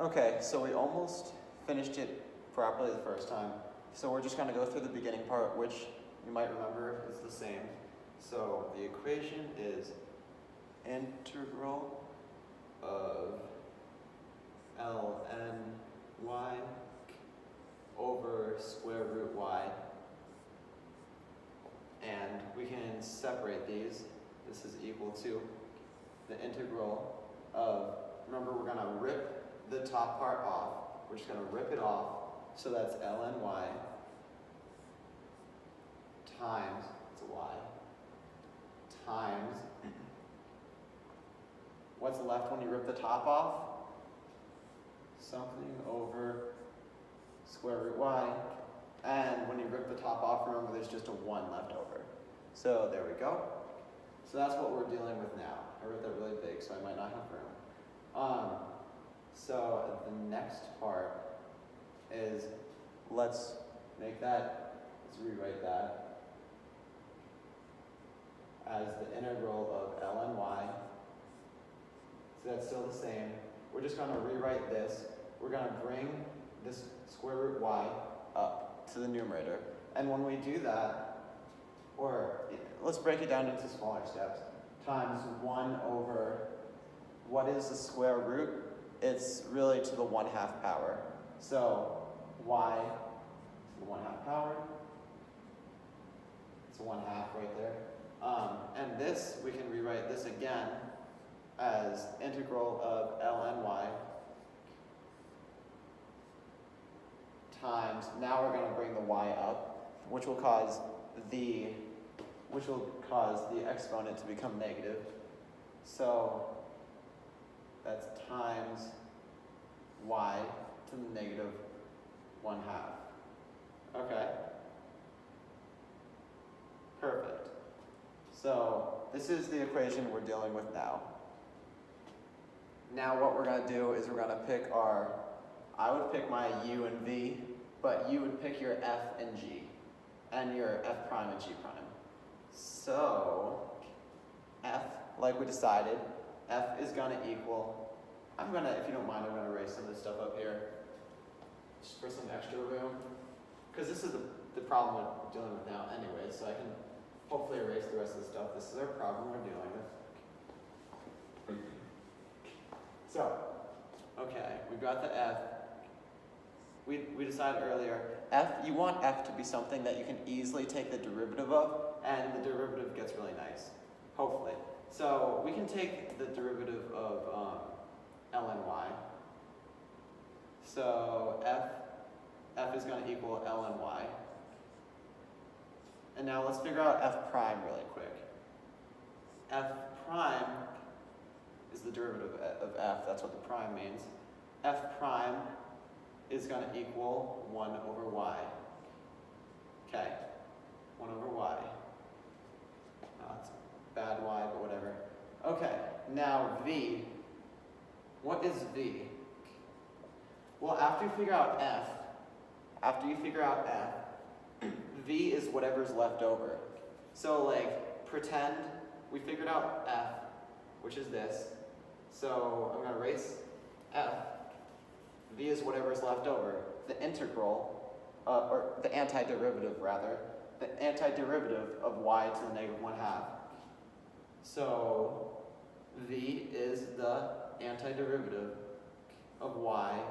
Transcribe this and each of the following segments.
Okay, so we almost finished it properly the first time. So we're just going to go through the beginning part, which you might remember is the same. So the equation is integral of ln y over square root y. And we can separate these. This is equal to the integral of, remember we're going to rip the top part off. We're just going to rip it off. So that's ln y times, it's a y, times, what's left when you rip the top off? Something over square root y. And when you rip the top off, remember there's just a 1 left over. So there we go. So that's what we're dealing with now. I wrote that really big, so I might not have room. So the next part is, let's rewrite that as the integral of ln y. So that's still the same. We're just going to rewrite this. We're going to bring this square root y up to the numerator. And when we do that, or let's break it down into smaller steps, times 1 over, what is the square root? It's really to the 1/2 power. So y to the 1/2 power. It's a 1/2 right there. And this, we can rewrite this again as integral of ln y times, now we're going to bring the y up, which will cause the exponent to become negative. So that's times y to the negative 1/2. Okay. Perfect. So this is the equation we're dealing with now. Now what we're going to do is we're going to pick I would pick my u and v, but you would pick your f and g, and your f prime and g prime. So f, like we decided, f is going to equal, if you don't mind, I'm going to erase some of this stuff up here, just for some extra room, because this is the problem we're dealing with now anyway, so I can hopefully erase the rest of the stuff. This is our problem we're dealing with. So, okay, we've got the f. We decided earlier, you want f to be something that you can easily take the derivative of, and the derivative gets really nice, hopefully. So we can take the derivative of ln y. So f is going to equal ln y. And now let's figure out f prime really quick. F prime is the derivative of f, that's what the prime means. F prime is going to equal 1 over y. Okay, 1 over y. It's a bad y, but whatever. Okay, now v. What is v? Well, after you figure out f, v is whatever's left over. So like, pretend we figured out f, which is this. So I'm going to erase f. V is whatever's left over. The integral, or the antiderivative rather, the antiderivative of y to the negative 1/2. So v is the antiderivative of y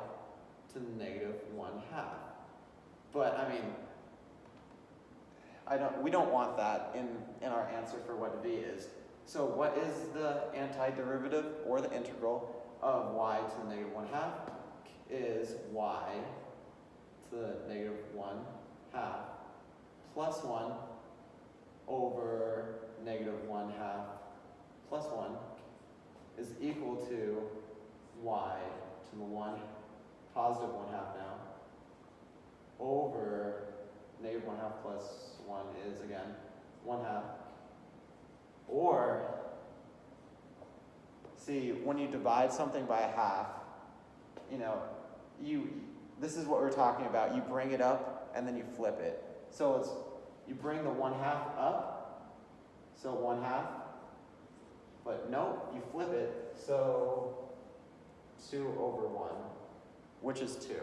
to the negative 1/2. But I mean, we don't want that in our answer for what v is. So what is the antiderivative or the integral of y to the negative 1/2? Is y to the negative 1/2 plus 1 over negative 1/2 plus 1 is equal to y to the positive 1/2 now over negative 1/2 plus 1 is again 1/2. Or, see, when you divide something by a half, this is what we're talking about. You bring it up and then you flip it. So you bring the 1/2 up, so 1/2, but no, you flip it, so 2 over 1. which is 2.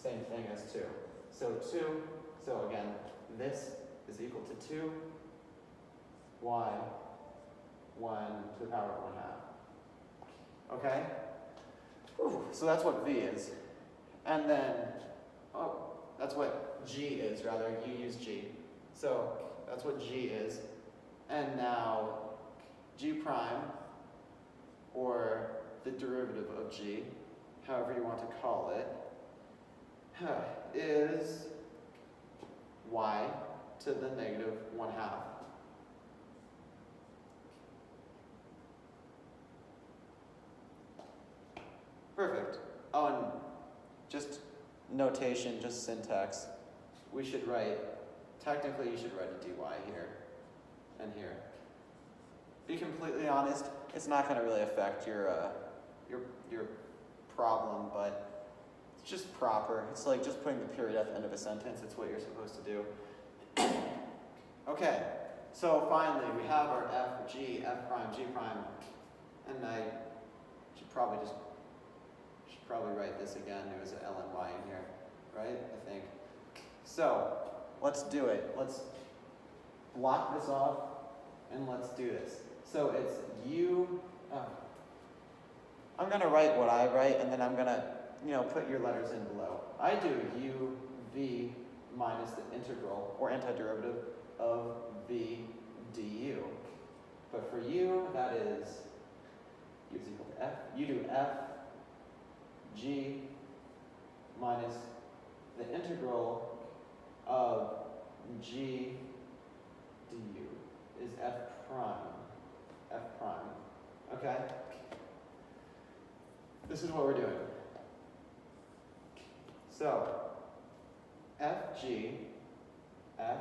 Same thing as 2. So 2, so again, this is equal to 2 y 1 to the power of 1/2. Okay? Ooh, so that's what v is. And then, oh, that's what g is, rather. You use g. So that's what g is. And now g prime, or the derivative of g, however you want to call it, is y to the negative 1/2. Perfect. Oh, and just notation, just syntax. We should write, technically you should write a dy here and here. Be completely honest, it's not going to really affect your problem, but it's just proper. It's like just putting the period at the end of a sentence. It's what you're supposed to do. Okay, so finally we have our f, g, f prime, g prime, and I should probably write this again. There was an L and Y in here, right? I think. So let's do it. Let's block this off and let's do this. So it's u. I'm gonna write what I write, and then I'm gonna, put your letters in below. I do u v minus the integral or antiderivative of v du. But for you, that is u is equal to f. You do f g minus the integral of g du is f prime. F prime. Okay? This is what we're doing. So, f g, f